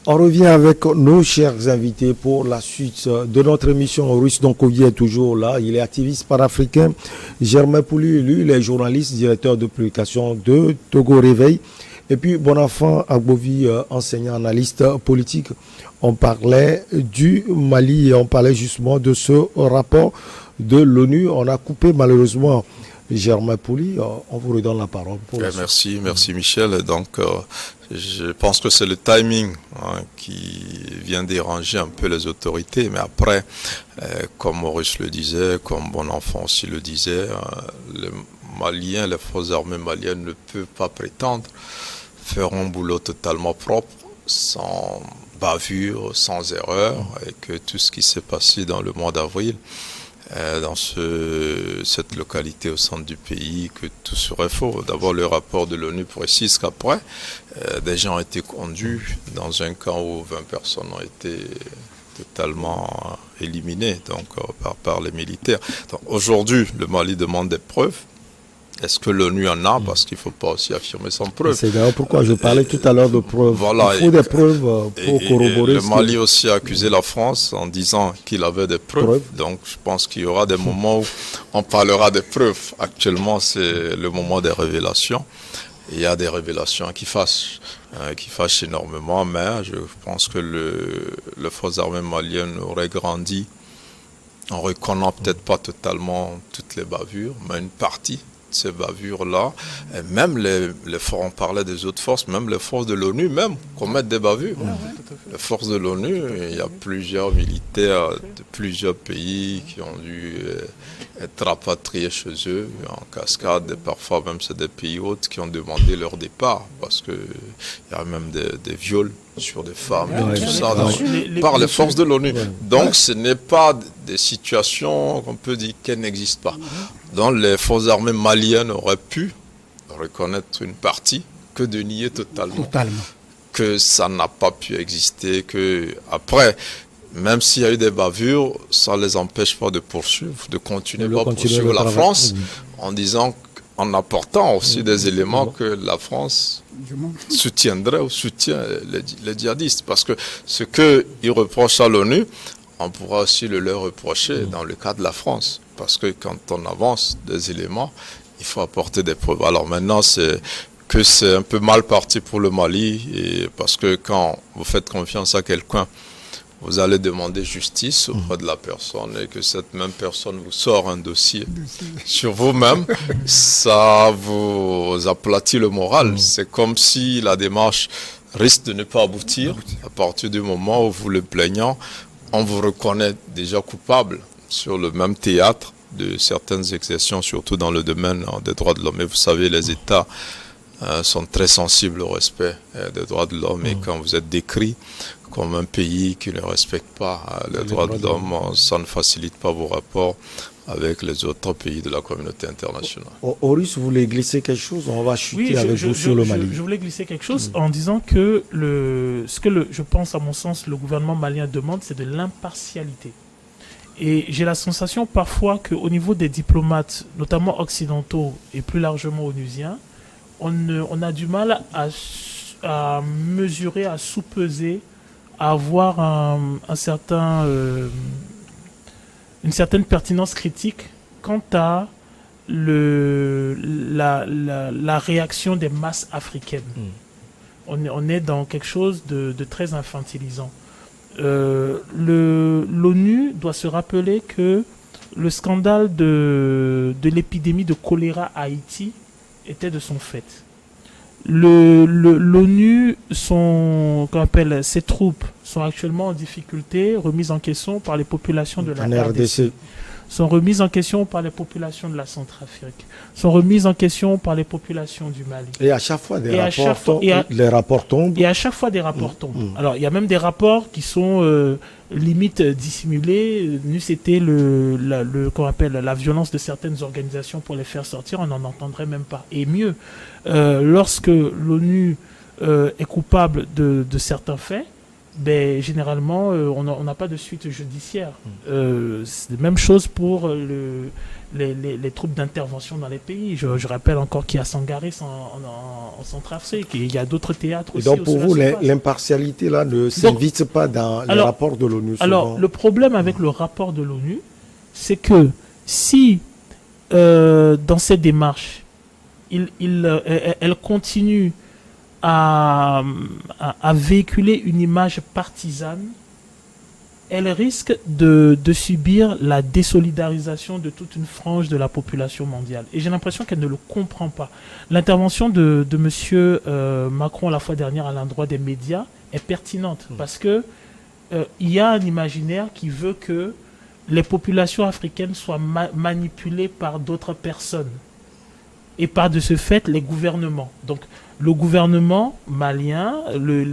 On revient avec nos chers invités pour la suite de notre émission. Russe Donkovi est toujours là. Il est activiste panafricain. Germain Pouli, lui, il est journaliste, directeur de publication de Togo Réveil. Et puis Bonenfant Agbovi, enseignant analyste politique. On parlait du Mali et on parlait justement de ce rapport de l'ONU. On a coupé malheureusement Germain Pouli. On vous redonne la parole. Merci Michel. Donc, je pense que c'est le timing qui vient déranger un peu les autorités. Mais après, comme Maurice le disait, comme Bonenfant aussi le disait, les Maliens, les forces armées maliennes ne peuvent pas prétendre faire un boulot totalement propre, sans bavure, sans erreur, et que tout ce qui s'est passé dans le mois d'avril, dans cette localité au centre du pays, que tout serait faux. D'abord, le rapport de l'ONU précise qu'après, des gens ont été conduits dans un camp où 20 personnes ont été totalement éliminées donc, par les militaires. Aujourd'hui, le Mali demande des preuves. Est-ce que l'ONU en a? Parce qu'il ne faut pas aussi affirmer sans preuve. C'est d'ailleurs pourquoi je parlais tout à l'heure de preuves. Voilà, il faut des preuves pour corroborer. Le Mali aussi a accusé la France en disant qu'il avait des preuves. Donc je pense qu'il y aura des moments où on parlera des preuves. Actuellement, c'est le moment des révélations. Il y a des révélations qui fâchent énormément, mais je pense que les forces armées maliennes auraient grandi. On ne reconnaît peut-être pas totalement toutes les bavures, mais une partie ces bavures-là, et même on parlait des autres forces, même les forces de l'ONU même commettent des bavures. Les forces de l'ONU, il y a plusieurs militaires de plusieurs pays qui ont dû être rapatriés chez eux en cascade, et parfois même c'est des pays autres qui ont demandé leur départ, parce qu'il y a même des viols sur des femmes et tout ça par les forces de l'ONU. Donc ce n'est pas des situations qu'on peut dire qu'elles n'existent pas. Donc les forces armées maliennes auraient pu reconnaître une partie que de nier totalement. Que ça n'a pas pu exister, que après, même s'il y a eu des bavures, ça ne les empêche pas de poursuivre, de continuer à poursuivre la France en disant, en apportant aussi des éléments que la France soutiendrait ou soutient les djihadistes. Parce que ce qu'ils reprochent à l'ONU, on pourra aussi le leur reprocher dans le cas de la France. Parce que quand on avance des éléments, il faut apporter des preuves. Alors maintenant, c'est un peu mal parti pour le Mali, parce que quand vous faites confiance à quelqu'un, vous allez demander justice auprès de la personne et que cette même personne vous sort un dossier sur vous-même, ça vous aplatit le moral. C'est comme si la démarche risque de ne pas aboutir à partir du moment où vous le plaignant, on vous reconnaît déjà coupable sur le même théâtre de certaines exactions, surtout dans le domaine des droits de l'homme. Et vous savez, les États sont très sensibles au respect des droits de l'homme, et quand vous êtes décrit comme un pays qui ne respecte pas les droits de l'homme, ça ne facilite pas vos rapports avec les autres pays de la communauté internationale. Horus, vous voulez glisser quelque chose? On va chuter avec vous sur le Mali. Je voulais glisser quelque chose en disant que je pense, à mon sens, le gouvernement malien demande, c'est de l'impartialité. Et j'ai la sensation parfois qu'au niveau des diplomates, notamment occidentaux et plus largement onusiens, on a du mal à mesurer, à sous-peser, à avoir une certaine pertinence critique quant à la réaction des masses africaines. On est dans quelque chose de très infantilisant. L'ONU doit se rappeler que le scandale de l'épidémie de choléra à Haïti était de son fait. L'ONU, ses troupes sont actuellement en difficulté, remises en question par les populations de la RDC. Sont remises en question par les populations de la Centrafrique, sont remises en question par les populations du Mali. Et à chaque fois, les rapports tombent. Et à chaque fois, des rapports tombent. Alors, il y a même des rapports qui sont limite dissimulés. C'était qu'on appelle la violence de certaines organisations pour les faire sortir, on n'en entendrait même pas. Et mieux, lorsque l'ONU est coupable de certains faits, ben, généralement, on n'a pas de suite judiciaire. C'est la même chose pour les troupes d'intervention dans les pays. Je rappelle encore qu'il y a Sangaris en Centrafrique, et il y a d'autres théâtres aussi. Et donc pour vous, l'impartialité là ne s'invite pas dans les rapports de l'ONU. Alors, le problème avec le rapport de l'ONU, c'est que si dans cette démarche, elle continue à véhiculer une image partisane, elle risque de subir la désolidarisation de toute une frange de la population mondiale. Et j'ai l'impression qu'elle ne le comprend pas. L'intervention de M. Macron la fois dernière à l'endroit des médias est pertinente parce que il y a un imaginaire qui veut que les populations africaines soient manipulées par d'autres personnes et par de ce fait les gouvernements. Donc le gouvernement malien, le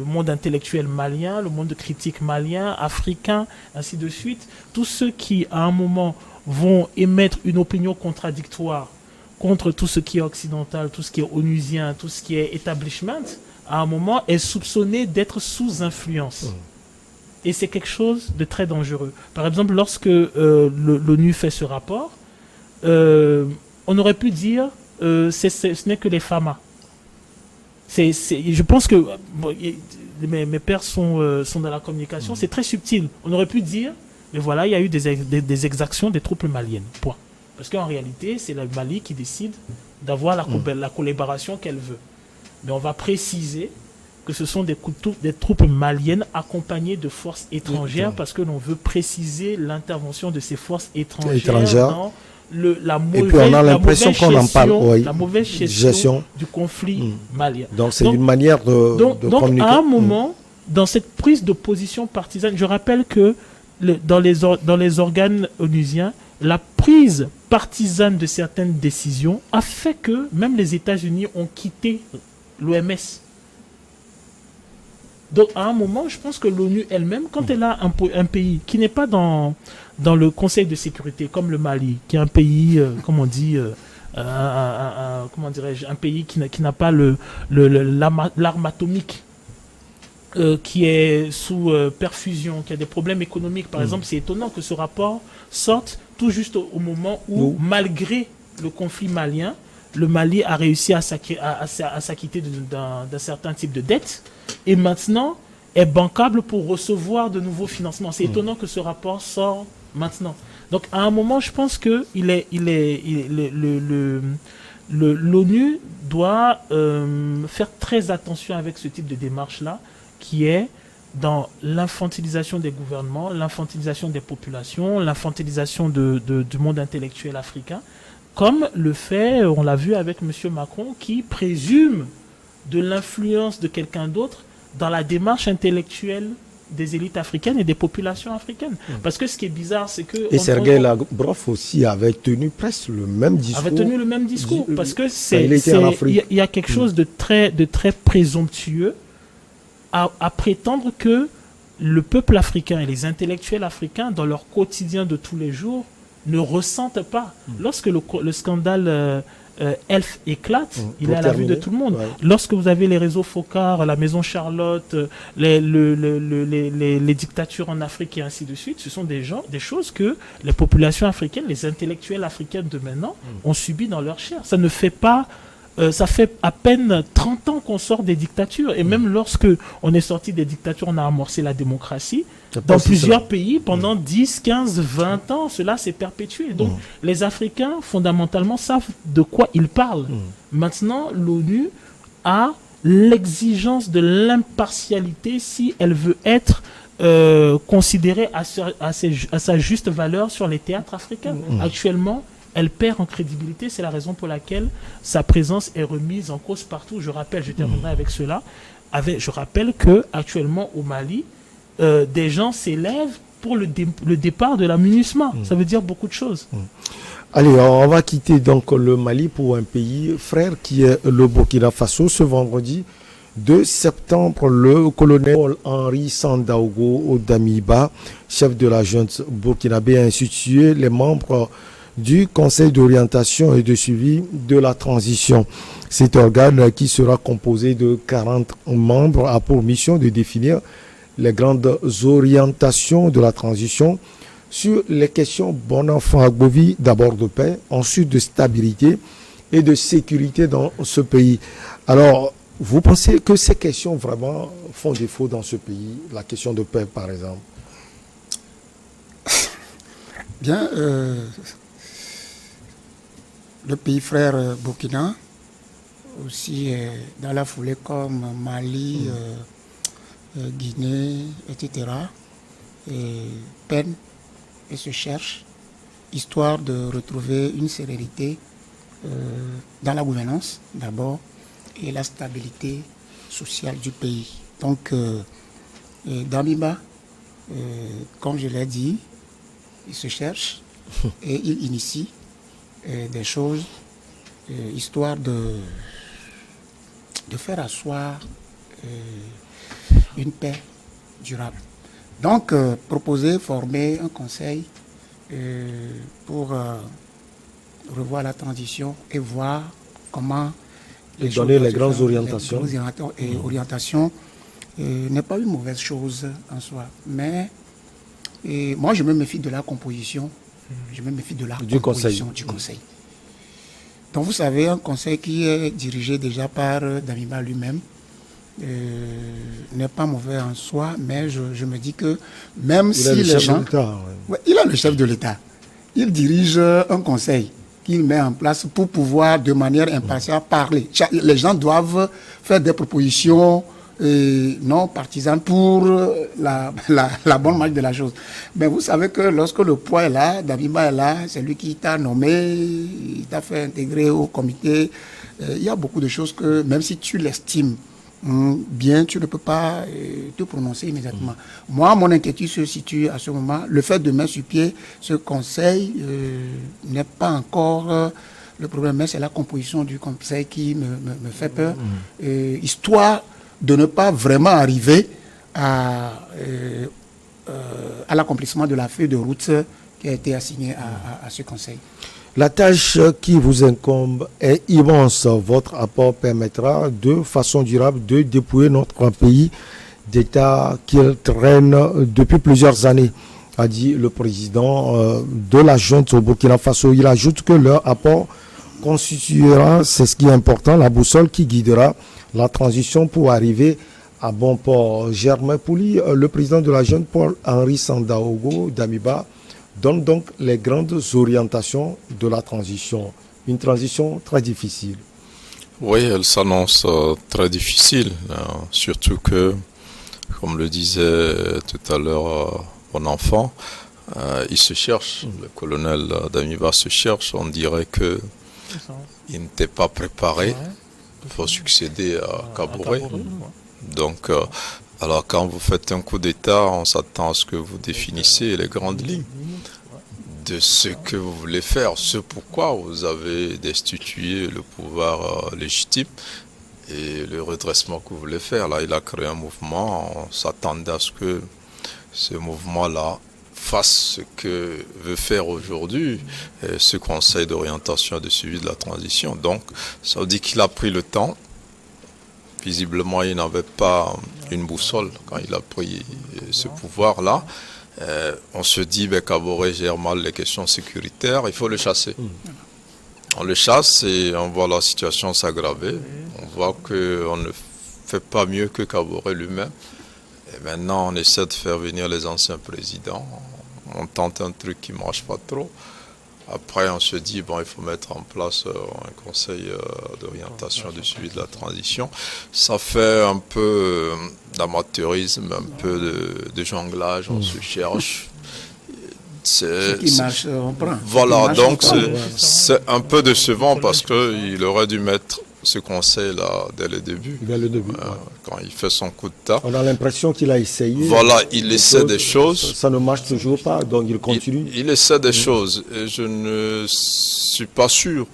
monde intellectuel malien, le monde critique malien, africain, ainsi de suite, tous ceux qui à un moment vont émettre une opinion contradictoire contre tout ce qui est occidental, tout ce qui est onusien, tout ce qui est establishment, à un moment est soupçonné d'être sous influence. Et c'est quelque chose de très dangereux. Par exemple, lorsque l'ONU fait ce rapport, on aurait pu dire ce n'est que les FAMA. Je pense que mes pairs sont dans la communication, c'est très subtil. On aurait pu dire, mais voilà, il y a eu des exactions des troupes maliennes. Point. Parce qu'en réalité, c'est le Mali qui décide d'avoir la collaboration qu'elle veut. Mais on va préciser que ce sont des troupes maliennes accompagnées de forces étrangères parce que l'on veut préciser l'intervention de ces forces étrangères dans la mauvaise gestion du conflit malien. Donc c'est une manière de communiquer. À un moment, dans cette prise de position partisane, je rappelle que dans les organes onusiens, la prise partisane de certaines décisions a fait que même les États-Unis ont quitté l'OMS. Donc à un moment, je pense que l'ONU elle-même, quand elle a un pays qui n'est pas dans le Conseil de sécurité, comme le Mali, qui est un pays, comment on dit, comment dirais-je, un pays qui n'a pas l'arme atomique, qui est sous perfusion, qui a des problèmes économiques, par exemple, c'est étonnant que ce rapport sorte tout juste au moment où, malgré le conflit malien, le Mali a réussi à s'acquitter d'un certain type de dette et maintenant est bancable pour recevoir de nouveaux financements. C'est étonnant que ce rapport sort maintenant. Donc à un moment, je pense que l'ONU doit faire très attention avec ce type de démarche-là, qui est dans l'infantilisation des gouvernements, l'infantilisation des populations, l'infantilisation du monde intellectuel africain, comme le fait, on l'a vu avec M. Macron, qui présume de l'influence de quelqu'un d'autre dans la démarche intellectuelle des élites africaines et des populations africaines. Parce que ce qui est bizarre, c'est que... Et Sergueï Lavrov aussi avait tenu presque le même discours. Avait tenu le même discours, parce que il y a quelque chose de très présomptueux à prétendre que le peuple africain et les intellectuels africains, dans leur quotidien de tous les jours, ne ressentent pas. Lorsque le scandale Elf éclate, il est à la vue de tout le monde. Ouais. Lorsque vous avez les réseaux Focard, la Maison Charlotte, les dictatures en Afrique et ainsi de suite, ce sont des choses que les populations africaines, les intellectuels africains de maintenant ont subi dans leur chair. Ça ne fait pas... ça fait à peine 30 ans qu'on sort des dictatures. Et même lorsque on est sorti des dictatures, on a amorcé la démocratie. Dans plusieurs pays, pendant 10, 15, 20 ans, cela s'est perpétué. Donc, les Africains, fondamentalement, savent de quoi ils parlent. Maintenant, l'ONU a l'exigence de l'impartialité si elle veut être considérée à sa juste valeur sur les théâtres africains. Actuellement, elle perd en crédibilité, c'est la raison pour laquelle sa présence est remise en cause partout. Je rappelle, je terminerai avec cela, je rappelle qu'actuellement au Mali, des gens s'élèvent pour le départ de la MINUSMA. Ça veut dire beaucoup de choses. Allez, on va quitter donc le Mali pour un pays frère qui est le Burkina Faso. Ce vendredi 2 septembre, le colonel Henri Sandaogo Damiba, chef de la junte burkinabé, a institué les membres du Conseil d'orientation et de suivi de la transition. Cet organe qui sera composé de 40 membres a pour mission de définir les grandes orientations de la transition sur les questions bon enfant Agbovi, d'abord de paix, ensuite de stabilité et de sécurité dans ce pays. Alors, vous pensez que ces questions vraiment font défaut dans ce pays, la question de paix par exemple? Bien, le pays frère Burkina, aussi dans la foulée comme Mali, Guinée, etc., peine et se cherche, histoire de retrouver une sérénité dans la gouvernance d'abord et la stabilité sociale du pays. Donc, Damiba, comme je l'ai dit, il se cherche et il initie des choses, histoire de faire asseoir une paix durable. Donc, proposer, former un conseil pour revoir la transition et voir comment donner les grandes orientations. Orientations n'est pas une mauvaise chose en soi, mais moi je me méfie de la composition, je me méfie de la composition du conseil. Donc vous savez, un conseil qui est dirigé déjà par Damiba lui-même n'est pas mauvais en soi, mais je me dis que même si les gens... il a le chef de l'État. Il dirige un conseil qu'il met en place pour pouvoir de manière impartiale parler. Les gens doivent faire des propositions non partisanes pour la bonne marche de la chose. Mais vous savez que lorsque le poids est là, Damiba est là, c'est lui qui t'a nommé, il t'a fait intégrer au comité. Il y a beaucoup de choses que, même si tu l'estimes bien, tu ne peux pas te prononcer immédiatement. Moi, mon inquiétude se situe à ce moment. Le fait de mettre sur pied ce conseil n'est pas encore le problème, mais c'est la composition du conseil qui me fait peur, histoire de ne pas vraiment arriver à l'accomplissement de la feuille de route qui a été assignée à ce conseil. La tâche qui vous incombe est immense. Votre apport permettra de façon durable de dépouiller notre pays d'État qu'il traîne depuis plusieurs années, a dit le président de la junte au Burkina Faso. Il ajoute que leur apport constituera, c'est ce qui est important, la boussole qui guidera la transition pour arriver à bon port. Germain Pouli, le président de la junte, Paul-Henri Sandaogo Damiba, donne donc les grandes orientations de la transition. Une transition très difficile. Oui, elle s'annonce très difficile, surtout que, comme le disait tout à l'heure mon enfant, il se cherche, le colonel Damiba se cherche, on dirait que il n'était pas préparé pour succéder à Kaboré. Donc, alors quand vous faites un coup d'État, on s'attend à ce que vous définissiez les grandes lignes de ce que vous voulez faire, ce pourquoi vous avez destitué le pouvoir légitime et le redressement que vous voulez faire. Là, il a créé un mouvement, on s'attendait à ce que ce mouvement-là fasse ce que veut faire aujourd'hui ce conseil d'orientation et de suivi de la transition. Donc, ça veut dire qu'il a pris le temps. Visiblement, il n'avait pas une boussole quand il a pris ce pouvoir-là. On se dit, Kaboré gère mal les questions sécuritaires, il faut le chasser. On le chasse et on voit la situation s'aggraver. On voit qu'on ne fait pas mieux que Kaboré lui-même. Et maintenant, on essaie de faire venir les anciens présidents. On tente un truc qui ne marche pas trop. Après, on se dit, il faut mettre en place un conseil d'orientation et de suivi de la transition. Ça fait un peu d'amateurisme, un peu de jonglage, on se cherche. Ce qui marche, on prend. Voilà, donc c'est un peu décevant parce qu'il aurait dû mettre ce conseil-là dès le début. Dès le début. Quand il fait son coup de tas. On a l'impression qu'il a essayé. Voilà, il essaie des choses. Ça ne marche toujours pas, donc il continue. Il essaie des choses. Et je ne suis pas sûr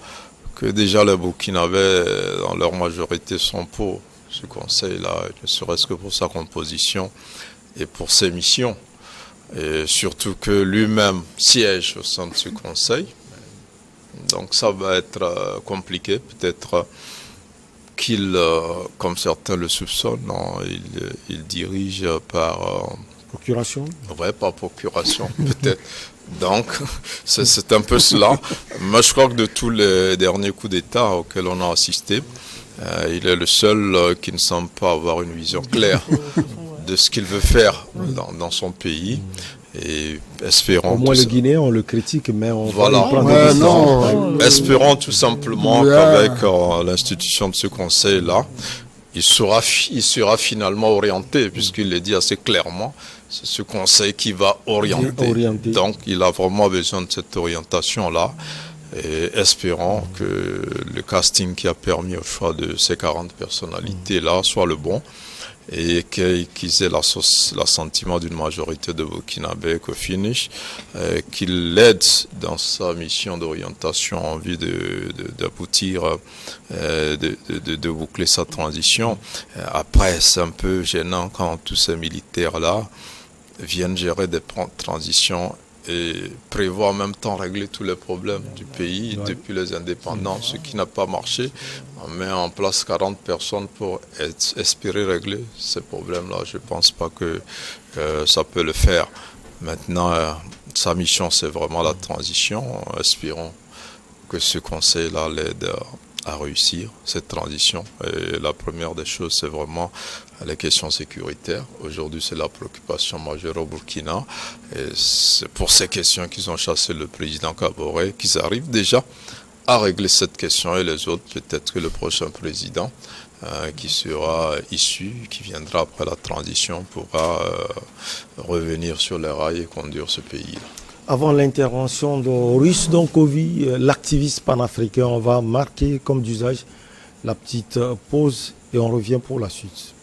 que déjà les Burkinabés, dans leur majorité, sont pour ce conseil-là, ne serait-ce que pour sa composition et pour ses missions. Et surtout que lui-même siège au sein de ce conseil. Donc ça va être compliqué, peut-être qu'il, comme certains le soupçonnent, il dirige par... procuration? Ouais, par procuration, peut-être. Donc, c'est un peu cela. Moi, je crois que de tous les derniers coups d'État auxquels on a assisté, il est le seul qui ne semble pas avoir une vision claire de ce qu'il veut faire dans son pays. Et espérons... Au moins le Guinéen, on le critique, mais on voilà. va y prendre des décisions. Espérons tout simplement qu'avec l'institution de ce conseil-là, il sera finalement orienté, puisqu'il le dit assez clairement. C'est ce conseil qui va orienter. Donc, il a vraiment besoin de cette orientation-là. Et espérons que le casting qui a permis au choix de ces 40 personnalités-là soit le bon et qu'ils aient l'assentiment d'une majorité de Burkinabés qu'au finish, qu'il l'aide dans sa mission d'orientation en vue d'aboutir, de boucler sa transition. Après, c'est un peu gênant quand tous ces militaires-là viennent gérer des transitions et prévoient en même temps régler tous les problèmes du pays depuis les indépendances, ce qui n'a pas marché. On met en place 40 personnes pour espérer régler ces problèmes-là. Je ne pense pas que ça peut le faire. Maintenant, sa mission, c'est vraiment la transition. Espérons que ce conseil-là l'aide à réussir cette transition. Et la première des choses, c'est vraiment les questions sécuritaires. Aujourd'hui, c'est la préoccupation majeure au Burkina. Et c'est pour ces questions qu'ils ont chassé le président Kaboré, qu'ils arrivent déjà à régler cette question et les autres. Peut-être que le prochain président qui sera issu, qui viendra après la transition, pourra revenir sur les rails et conduire ce pays. Avant l'intervention de Russe Donkovi, l'activiste panafricain, on va marquer comme d'usage la petite pause et on revient pour la suite.